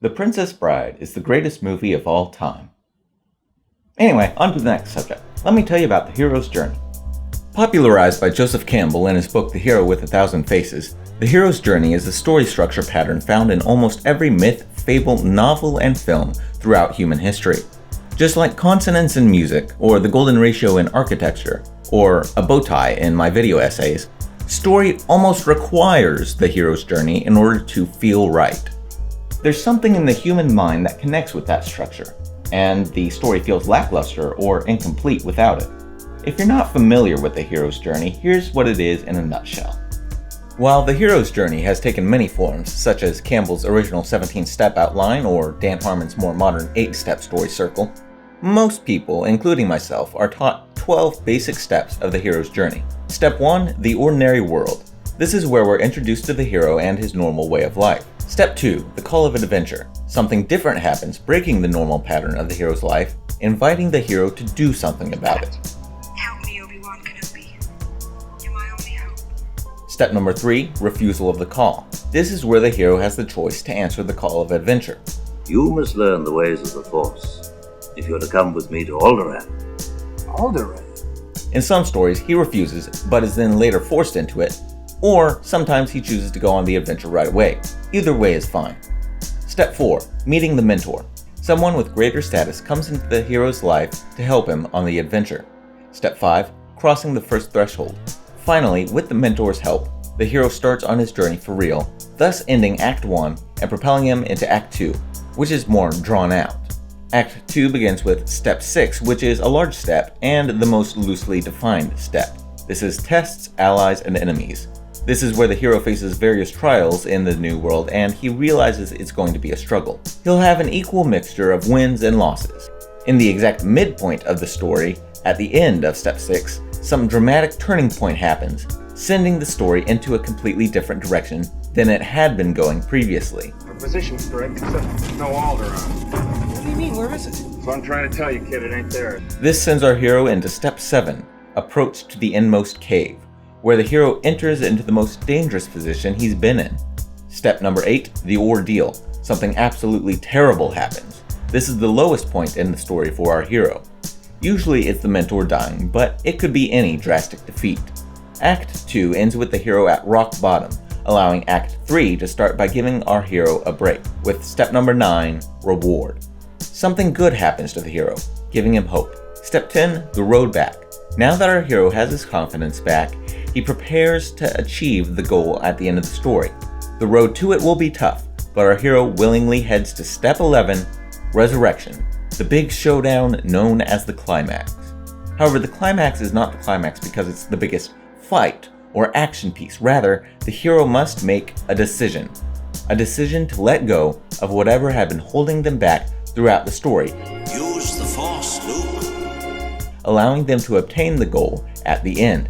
The Princess Bride is the greatest movie of all time. Anyway, on to the next subject. Let me tell you about the hero's journey. Popularized by Joseph Campbell in his book The Hero with a Thousand Faces, the hero's journey is a story structure pattern found in almost every myth, fable, novel, and film throughout human history. Just like consonants in music, or the golden ratio in architecture, or a bow tie in my video essays, story almost requires the hero's journey in order to feel right. There's something in the human mind that connects with that structure, and the story feels lackluster or incomplete without it. If you're not familiar with the hero's journey, here's what it is in a nutshell. While the hero's journey has taken many forms, such as Campbell's original 17-step outline or Dan Harmon's more modern 8-step story circle, most people, including myself, are taught 12 basic steps of the hero's journey. Step 1, the ordinary world. This is where we're introduced to the hero and his normal way of life. Step 2, the call of adventure. Something different happens, breaking the normal pattern of the hero's life, inviting the hero to do something about it. Help me, Obi-Wan Kenobi. You're my only hope. Step number 3, refusal of the call. This is where the hero has the choice to answer the call of adventure. You must learn the ways of the Force, if you're to come with me to Alderaan. Alderaan? In some stories, he refuses, but is then later forced into it, or sometimes he chooses to go on the adventure right away. Either way is fine. Step 4, meeting the mentor. Someone with greater status comes into the hero's life to help him on the adventure. Step 5, crossing the first threshold. Finally, with the mentor's help, the hero starts on his journey for real, thus ending Act 1 and propelling him into Act 2, which is more drawn out. Act 2 begins with Step 6, which is a large step and the most loosely defined step. This is tests, allies, and enemies. This is where the hero faces various trials in the new world and he realizes it's going to be a struggle. He'll have an equal mixture of wins and losses. In the exact midpoint of the story, at the end of Step 6, some dramatic turning point happens, sending the story into a completely different direction than it had been going previously. Our position's correct, except no Alderaan. What do you mean, where is it? So I'm trying to tell you, kid, it ain't there. This sends our hero into Step 7, approach to the inmost cave, where the hero enters into the most dangerous position he's been in. Step number 8, the ordeal. Something absolutely terrible happens. This is the lowest point in the story for our hero. Usually it's the mentor dying, but it could be any drastic defeat. Act 2 ends with the hero at rock bottom, allowing Act 3 to start by giving our hero a break, with step number 9, reward. Something good happens to the hero, giving him hope. Step 10, the road back. Now that our hero has his confidence back, he prepares to achieve the goal at the end of the story. The road to it will be tough, but our hero willingly heads to Step 11, Resurrection, the big showdown known as the climax. However, the climax is not the climax because it's the biggest fight or action piece. Rather, the hero must make a decision to let go of whatever had been holding them back throughout the story. Use the Force, Luke. Allowing them to obtain the goal at the end.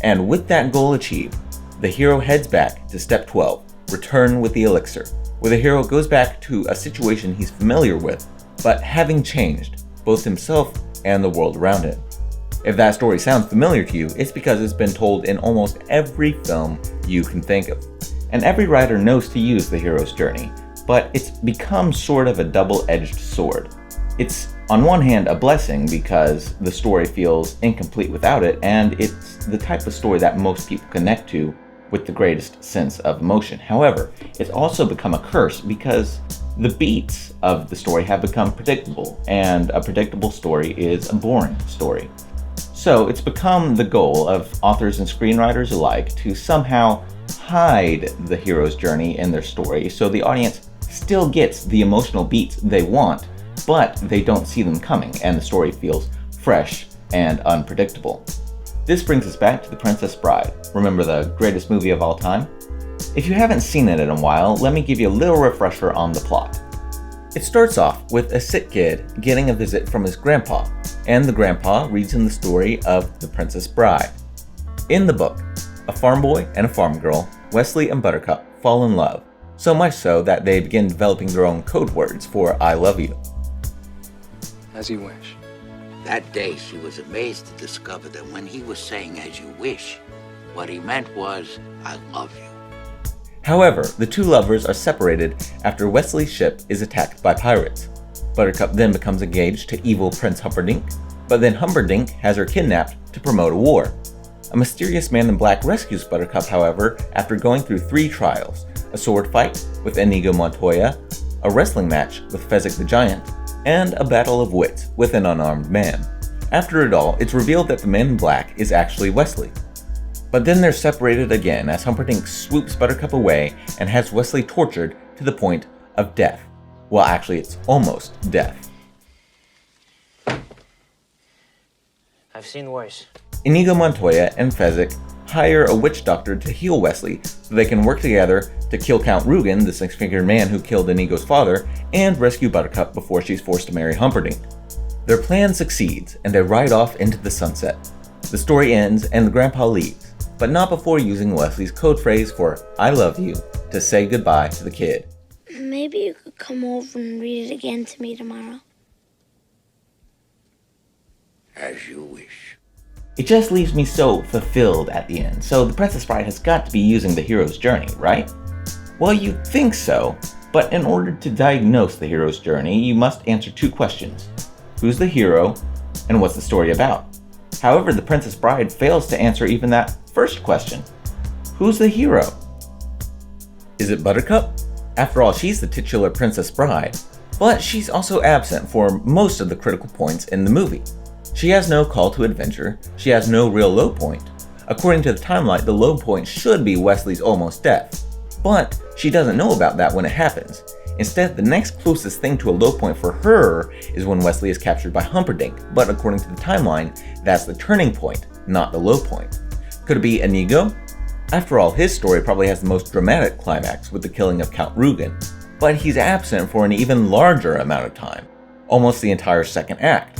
And with that goal achieved, the hero heads back to Step 12, Return with the Elixir, where the hero goes back to a situation he's familiar with, but having changed, both himself and the world around him. If that story sounds familiar to you, it's because it's been told in almost every film you can think of. And every writer knows to use the hero's journey, but it's become sort of a double-edged sword. It's on one hand a blessing because the story feels incomplete without it, and it's the type of story that most people connect to with the greatest sense of emotion. However, it's also become a curse because the beats of the story have become predictable, and a predictable story is a boring story. So it's become the goal of authors and screenwriters alike to somehow hide the hero's journey in their story so the audience still gets the emotional beats they want, but they don't see them coming, and the story feels fresh and unpredictable. This brings us back to The Princess Bride. Remember the greatest movie of all time? If you haven't seen it in a while, let me give you a little refresher on the plot. It starts off with a sick kid getting a visit from his grandpa, and the grandpa reads him the story of The Princess Bride. In the book, a farm boy and a farm girl, Wesley and Buttercup, fall in love, so much so that they begin developing their own code words for I love you. As you wish. That day she was amazed to discover that when he was saying as you wish, what he meant was, I love you. However, the two lovers are separated after Wesley's ship is attacked by pirates. Buttercup then becomes engaged to evil Prince Humperdinck, but then Humperdinck has her kidnapped to promote a war. A mysterious man in black rescues Buttercup, however, after going through 3 trials: a sword fight with Inigo Montoya, a wrestling match with Fezzik the Giant, and a battle of wits with an unarmed man. After it all, it's revealed that the man in black is actually Wesley. But then they're separated again as Humperdinck swoops Buttercup away and has Wesley tortured to the point of death. Well, actually, it's almost death. I've seen worse. Inigo Montoya and Fezzik hire a witch doctor to heal Wesley so they can work together to kill Count Rugen, the 6-fingered man who killed Inigo's father, and rescue Buttercup before she's forced to marry Humperdinck. Their plan succeeds and they ride off into the sunset. The story ends and the grandpa leaves, but not before using Wesley's code phrase for "I love you" to say goodbye to the kid. Maybe you could come over and read it again to me tomorrow. As you wish. It just leaves me so fulfilled at the end, so the Princess Bride has got to be using the hero's journey, right? Well, you'd think so, but in order to diagnose the hero's journey, you must answer 2 questions. Who's the hero, and what's the story about? However, the Princess Bride fails to answer even that first question. Who's the hero? Is it Buttercup? After all, she's the titular Princess Bride, but she's also absent for most of the critical points in the movie. She has no call to adventure, she has no real low point. According to the timeline, the low point should be Wesley's almost death, but she doesn't know about that when it happens. Instead, the next closest thing to a low point for her is when Wesley is captured by Humperdinck, but according to the timeline, that's the turning point, not the low point. Could it be Inigo? After all, his story probably has the most dramatic climax with the killing of Count Rugen, but he's absent for an even larger amount of time, almost the entire second act.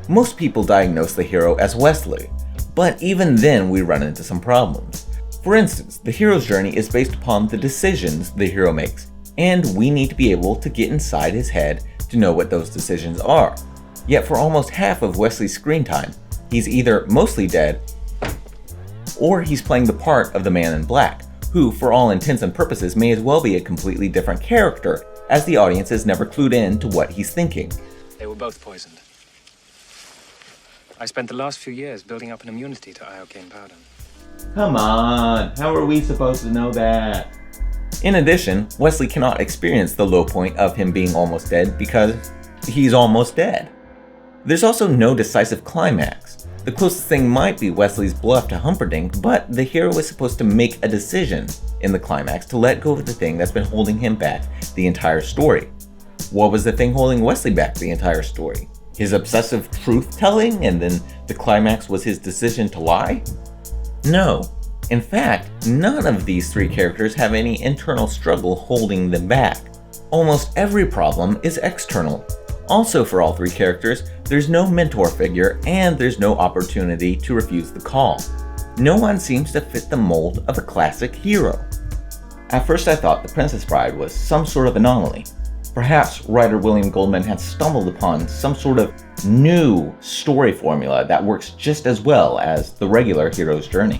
Most people diagnose the hero as Wesley, but even then we run into some problems. For instance, the hero's journey is based upon the decisions the hero makes, and we need to be able to get inside his head to know what those decisions are. Yet for almost half of Wesley's screen time, he's either mostly dead, or he's playing the part of the man in black, who for all intents and purposes may as well be a completely different character, as the audience is never clued in to what he's thinking. They were both poisoned. I spent the last few years building up an immunity to iocane powder. Come on, how are we supposed to know that? In addition, Wesley cannot experience the low point of him being almost dead because he's almost dead. There's also no decisive climax. The closest thing might be Wesley's bluff to Humperdinck, but the hero is supposed to make a decision in the climax to let go of the thing that's been holding him back the entire story. What was the thing holding Wesley back the entire story? His obsessive truth-telling, and then the climax was his decision to lie? No. In fact, none of these 3 characters have any internal struggle holding them back. Almost every problem is external. Also for all 3 characters, there's no mentor figure and there's no opportunity to refuse the call. No one seems to fit the mold of a classic hero. At first I thought The Princess Bride was some sort of anomaly. Perhaps writer William Goldman had stumbled upon some sort of new story formula that works just as well as the regular hero's journey.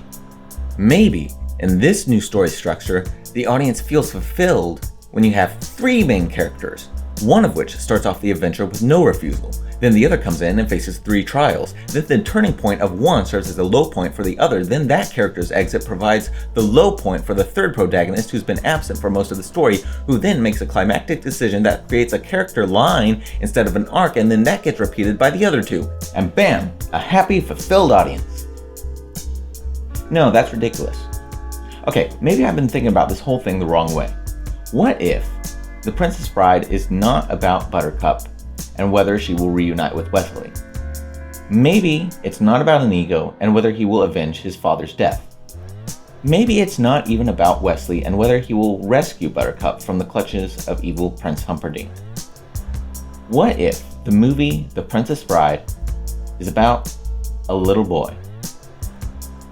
Maybe, in this new story structure, the audience feels fulfilled when you have 3 main characters, one of which starts off the adventure with no refusal, then the other comes in and faces 3 trials, then the turning point of one serves as a low point for the other, then that character's exit provides the low point for the 3rd protagonist who's been absent for most of the story, who then makes a climactic decision that creates a character line instead of an arc, and then that gets repeated by the other 2. And bam, a happy, fulfilled audience. No, that's ridiculous. Okay, maybe I've been thinking about this whole thing the wrong way. What if The Princess Bride is not about Buttercup and whether she will reunite with Wesley? Maybe it's not about Inigo and whether he will avenge his father's death. Maybe it's not even about Wesley and whether he will rescue Buttercup from the clutches of evil Prince Humperdinck. What if the movie The Princess Bride is about a little boy?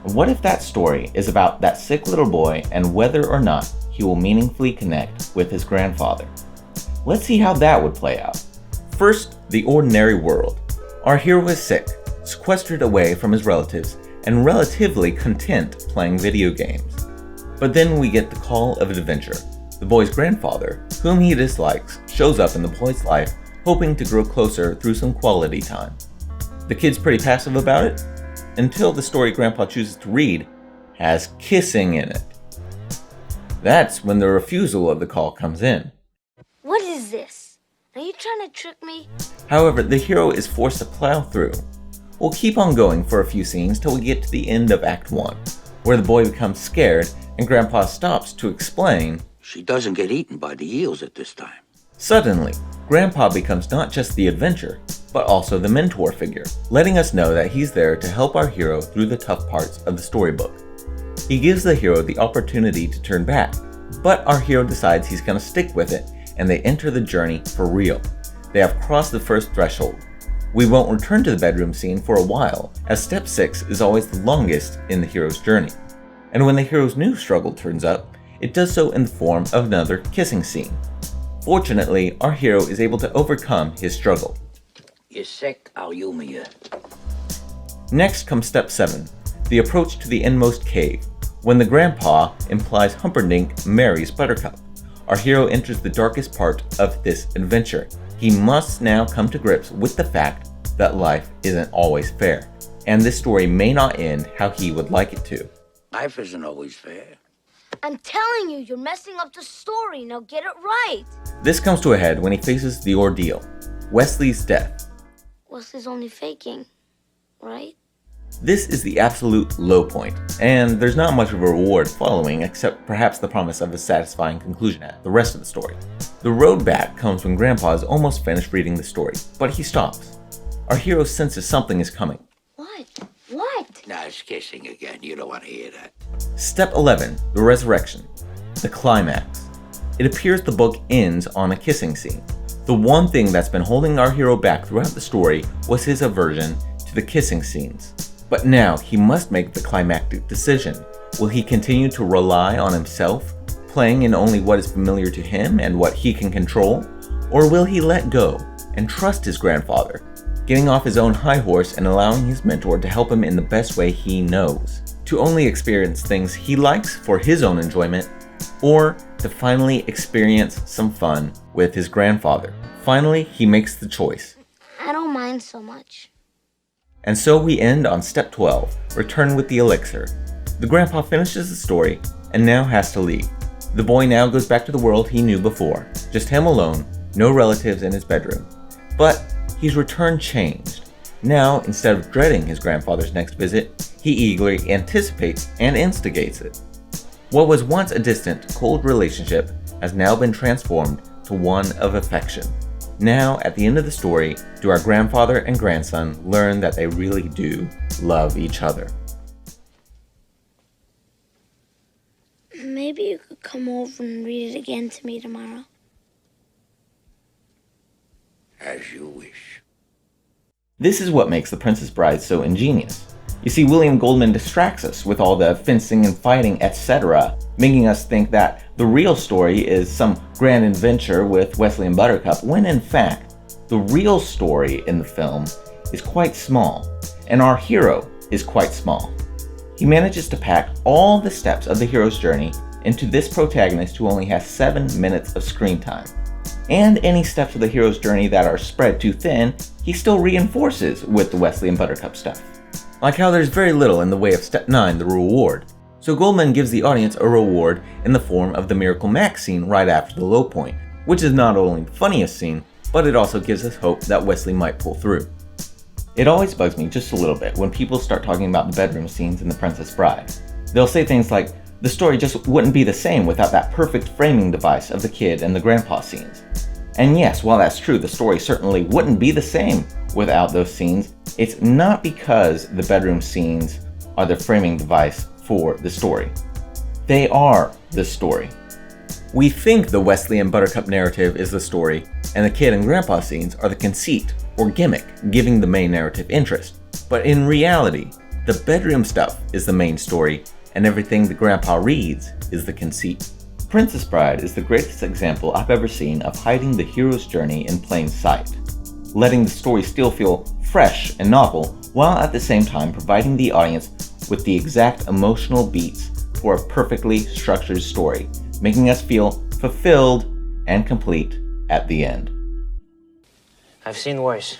What if that story is about that sick little boy and whether or not he will meaningfully connect with his grandfather? Let's see how that would play out. First, the ordinary world. Our hero is sick, sequestered away from his relatives, and relatively content playing video games. But then we get the call of adventure. The boy's grandfather, whom he dislikes, shows up in the boy's life, hoping to grow closer through some quality time. The kid's pretty passive about it, until the story Grandpa chooses to read has kissing in it. That's when the refusal of the call comes in. What is this? Are you trying to trick me? However, the hero is forced to plow through. We'll keep on going for a few scenes till we get to the end of Act 1, where the boy becomes scared and Grandpa stops to explain. She doesn't get eaten by the eels at this time. Suddenly, Grandpa becomes not just the adventure, but also the mentor figure, letting us know that he's there to help our hero through the tough parts of the storybook. He gives the hero the opportunity to turn back, but our hero decides he's going to stick with it, and they enter the journey for real. They have crossed the first threshold. We won't return to the bedroom scene for a while, as step 6 is always the longest in the hero's journey. And when the hero's new struggle turns up, it does so in the form of another kissing scene. Fortunately, our hero is able to overcome his struggle. You're sick, I'll humor you. Next comes step 7, the approach to the inmost cave. When the grandpa implies Humperdinck marries Buttercup, our hero enters the darkest part of this adventure. He must now come to grips with the fact that life isn't always fair, and this story may not end how he would like it to. Life isn't always fair. I'm telling you, you're messing up the story. Now get it right. This comes to a head when he faces the ordeal, Wesley's death. Wesley's only faking, right? This is the absolute low point, and there's not much of a reward following except perhaps the promise of a satisfying conclusion at the rest of the story. The road back comes when Grandpa is almost finished reading the story, but he stops. Our hero senses something is coming. What? Now it's kissing again. You don't want to hear that. Step 11, the resurrection, the climax. It appears the book ends on a kissing scene. The one thing that's been holding our hero back throughout the story was his aversion to the kissing scenes. But now he must make the climactic decision. Will he continue to rely on himself, playing in only what is familiar to him and what he can control? Or will he let go and trust his grandfather, getting off his own high horse and allowing his mentor to help him in the best way he knows, to only experience things he likes for his own enjoyment, or to finally experience some fun with his grandfather? Finally, he makes the choice. I don't mind so much. And so we end on step 12, return with the elixir. The grandpa finishes the story and now has to leave. The boy now goes back to the world he knew before, just him alone, no relatives in his bedroom. But he's returned changed. Now, instead of dreading his grandfather's next visit, he eagerly anticipates and instigates it. What was once a distant, cold relationship has now been transformed to one of affection. Now, at the end of the story, do our grandfather and grandson learn that they really do love each other. Maybe you could come over and read it again to me tomorrow. As you wish. This is what makes The Princess Bride so ingenious. You see, William Goldman distracts us with all the fencing and fighting, etc., making us think that the real story is some grand adventure with Wesley and Buttercup, when in fact, the real story in the film is quite small, and our hero is quite small. He manages to pack all the steps of the hero's journey into this protagonist who only has 7 minutes of screen time. And any steps of the hero's journey that are spread too thin, he still reinforces with the Wesley and Buttercup stuff. Like how there's very little in the way of step 9, the reward. So Goldman gives the audience a reward in the form of the Miracle Max scene right after the low point, which is not only the funniest scene, but it also gives us hope that Wesley might pull through. It always bugs me just a little bit when people start talking about the bedroom scenes in The Princess Bride. They'll say things like, the story just wouldn't be the same without that perfect framing device of the kid and the grandpa scenes. And yes, while that's true, the story certainly wouldn't be the same without those scenes. It's not because the bedroom scenes are the framing device for the story. They are the story. We think the Wesley and Buttercup narrative is the story, and the kid and grandpa scenes are the conceit or gimmick giving the main narrative interest. But in reality, the bedroom stuff is the main story, and everything the grandpa reads is the conceit. Princess Bride is the greatest example I've ever seen of hiding the hero's journey in plain sight, letting the story still feel fresh and novel, while at the same time providing the audience with the exact emotional beats for a perfectly structured story, making us feel fulfilled and complete at the end. I've seen worse.